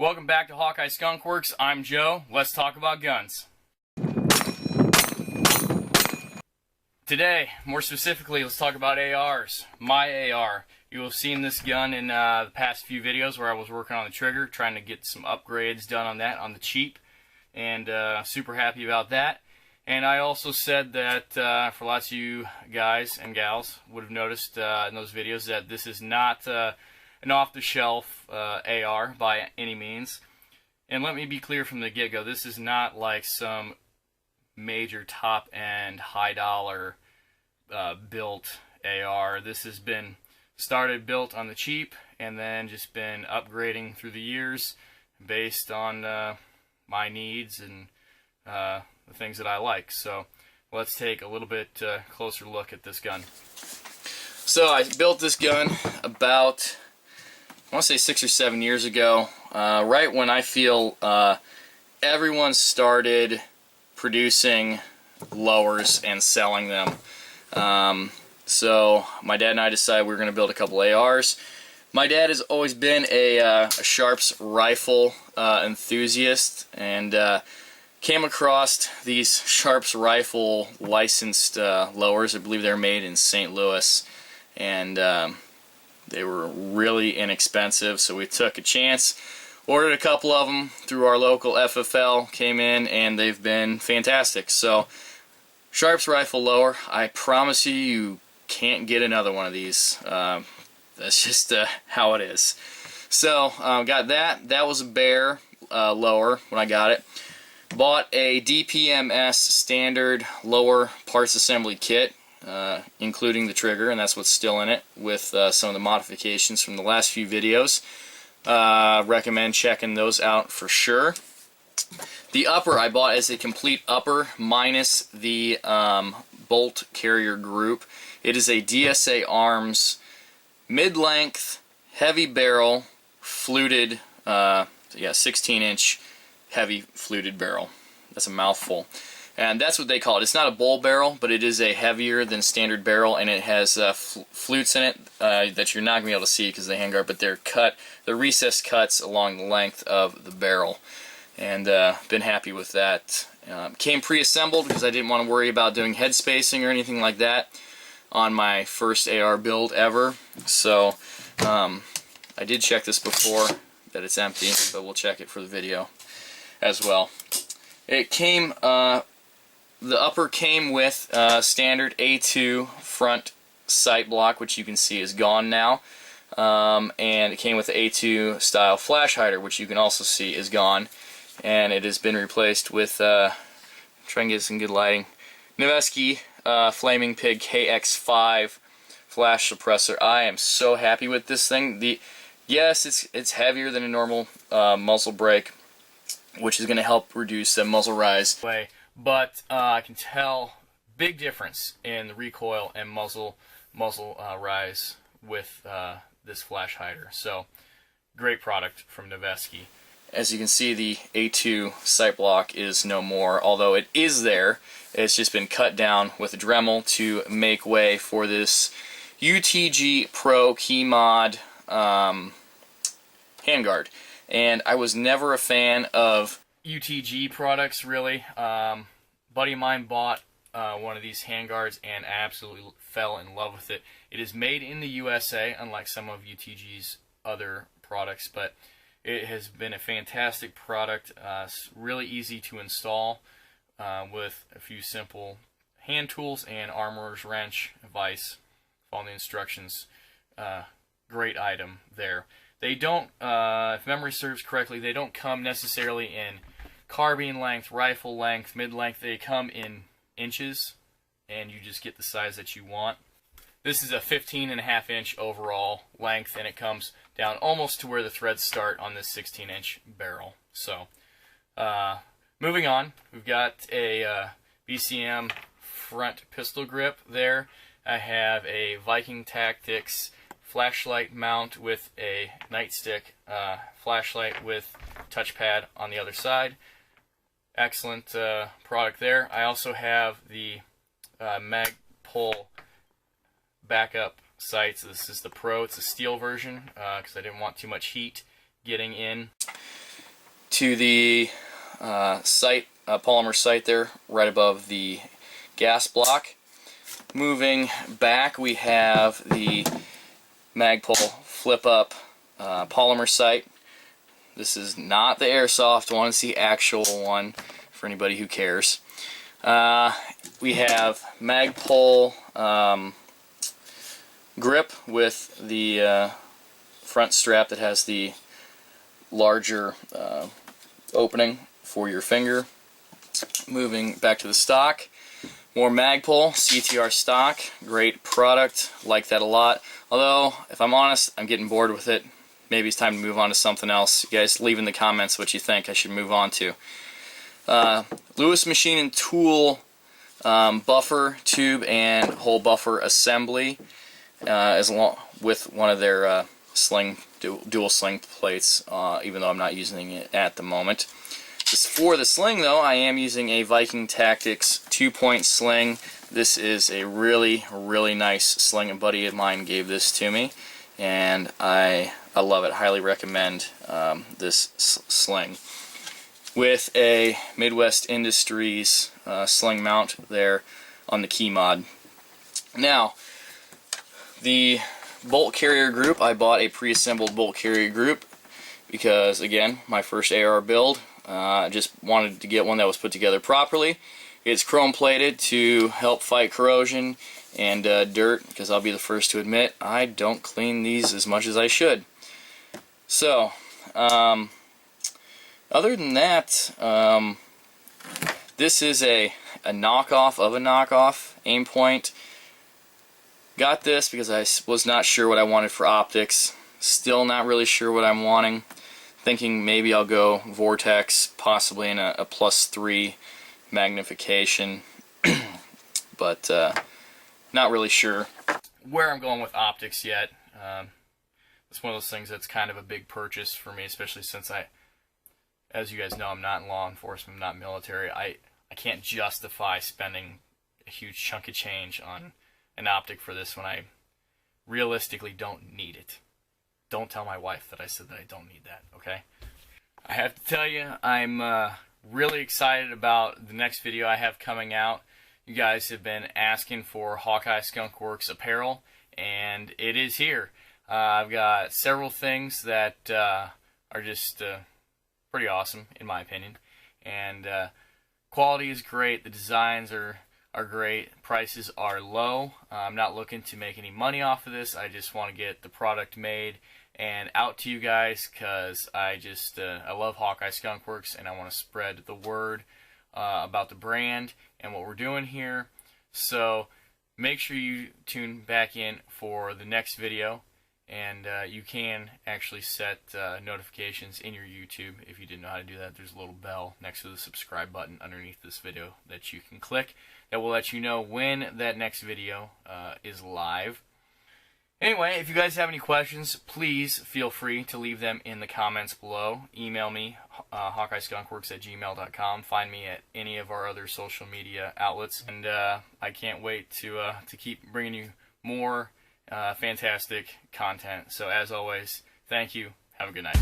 Welcome back to Hawkeye Skunk Works. I'm Joe. Let's talk about guns. Today, more specifically, let's talk about ARs. My AR. You will have seen this gun in the past few videos where I was working on the trigger, trying to get some upgrades done on that on the cheap, and super happy about that. And I also said that for lots of you guys and gals would have noticed in those videos that this is not an off-the-shelf AR by any means. And let me be clear from the get-go, this is not like some major top-end, high-dollar built AR. This has been started built on the cheap and then just been upgrading through the years based on my needs and the things that I like. So let's take a little bit closer look at this gun. So I built this gun about, I want to say 6 or 7 years ago, right when I feel everyone started producing lowers and selling them. So my dad and I decided we were going to build a couple ARs. My dad has always been a Sharps rifle enthusiast, and came across these Sharps rifle licensed lowers. I believe they're made in St. Louis, and they were really inexpensive, so we took a chance, ordered a couple of them through our local FFL, came in, and they've been fantastic. So Sharps rifle lower, I promise you, you can't get another one of these. That's just how it is. So got that. That was a Bear lower when I got it. Bought a DPMS standard lower parts assembly kit, including the trigger, and that's what's still in it, with some of the modifications from the last few videos. Recommend checking those out for sure. The upper I bought as a complete upper minus the bolt carrier group. It is a DSA Arms mid-length, heavy barrel, fluted, 16-inch heavy fluted barrel. That's a mouthful. And that's what they call it. It's not a bull barrel, but it is a heavier than standard barrel, and it has flutes in it that you're not going to be able to see because of the handguard, but they're cut, the recessed cuts along the length of the barrel. And been happy with that. Came pre-assembled because I didn't want to worry about doing head spacing or anything like that on my first AR build ever. So I did check this before that it's empty, but we'll check it for the video as well. It came, the upper came with standard A2 front sight block, which you can see is gone now, and it came with the A2 style flash hider, which you can also see is gone, and it has been replaced with, try and get some good lighting, Noveske Flaming Pig KX5 flash suppressor. I am so happy with this thing. Yes, it's heavier than a normal muzzle brake, which is going to help reduce the muzzle rise. But I can tell big difference in the recoil and muzzle rise with this flash hider. So great product from Noveske. As you can see, the A2 sight block is no more, although it is there. It's just been cut down with a Dremel to make way for this UTG Pro Key Mod handguard. And I was never a fan of UTG products, really. Buddy of mine bought one of these handguards and absolutely fell in love with it. It is made in the USA, unlike some of UTG's other products, but it has been a fantastic product. It's really easy to install with a few simple hand tools and armorer's wrench, vise. Follow the instructions. Great item there. They don't, if memory serves correctly, they don't come necessarily in carbine length, rifle length, mid-length. They come in inches, and you just get the size that you want. This is a 15.5-inch overall length, and it comes down almost to where the threads start on this 16-inch barrel. So, moving on, we've got a BCM front pistol grip there. I have a Viking Tactics flashlight mount with a nightstick flashlight with touchpad on the other side. Excellent product there. I also have the Magpul backup sights. This is the Pro. It's a steel version because I didn't want too much heat getting in. to the sight, polymer sight there, right above the gas block. Moving back, we have the Magpul flip-up polymer sight. This is not the airsoft one, it's the actual one for anybody who cares. We have Magpul grip with the front strap that has the larger opening for your finger. Moving back to the stock, more Magpul CTR stock, great product, like that a lot. Although, if I'm honest, I'm getting bored with it. Maybe it's time to move on to something else. You guys leave in the comments what you think I should move on to. Lewis Machine & Tool buffer tube and hole buffer assembly, as long with one of their dual sling plates, even though I'm not using it at the moment. Just for the sling though, I am using a Viking Tactics 2-point sling. This is a really, really nice sling. A buddy of mine gave this to me, and I love it. Highly recommend this sling. With a Midwest Industries sling mount there on the key mod. Now, the bolt carrier group, I bought a pre-assembled bolt carrier group because, again, my first AR build. I just wanted to get one that was put together properly. It's chrome plated to help fight corrosion and dirt, because I'll be the first to admit I don't clean these as much as I should. So, other than that, this is a knockoff of a knockoff aim point. Got this because I was not sure what I wanted for optics. Still not really sure what I'm wanting. Thinking maybe I'll go Vortex, possibly in a +3 magnification, but not really sure where I'm going with optics yet. It's one of those things that's kind of a big purchase for me, especially since as you guys know, I'm not in law enforcement, I'm not military. I can't justify spending a huge chunk of change on an optic for this when I realistically don't need it. Don't tell my wife that I said that I don't need that, okay? I have to tell you, I'm really excited about the next video I have coming out. You guys have been asking for Hawkeye Skunk Works apparel, and it is here. I've got several things that are just pretty awesome, in my opinion. And quality is great, the designs are great, prices are low. I'm not looking to make any money off of this. I just want to get the product made and out to you guys, because I love Hawkeye Skunk Works, and I want to spread the word about the brand and what we're doing here. So make sure you tune back in for the next video, and you can actually set notifications in your YouTube. If you didn't know how to do that, there's a little bell next to the subscribe button underneath this video that you can click. That will let you know when that next video is live. Anyway, if you guys have any questions, please feel free to leave them in the comments below. Email me, hawkeyeskunkworks@gmail.com. Find me at any of our other social media outlets. And I can't wait to keep bringing you more fantastic content. So as always, thank you. Have a good night.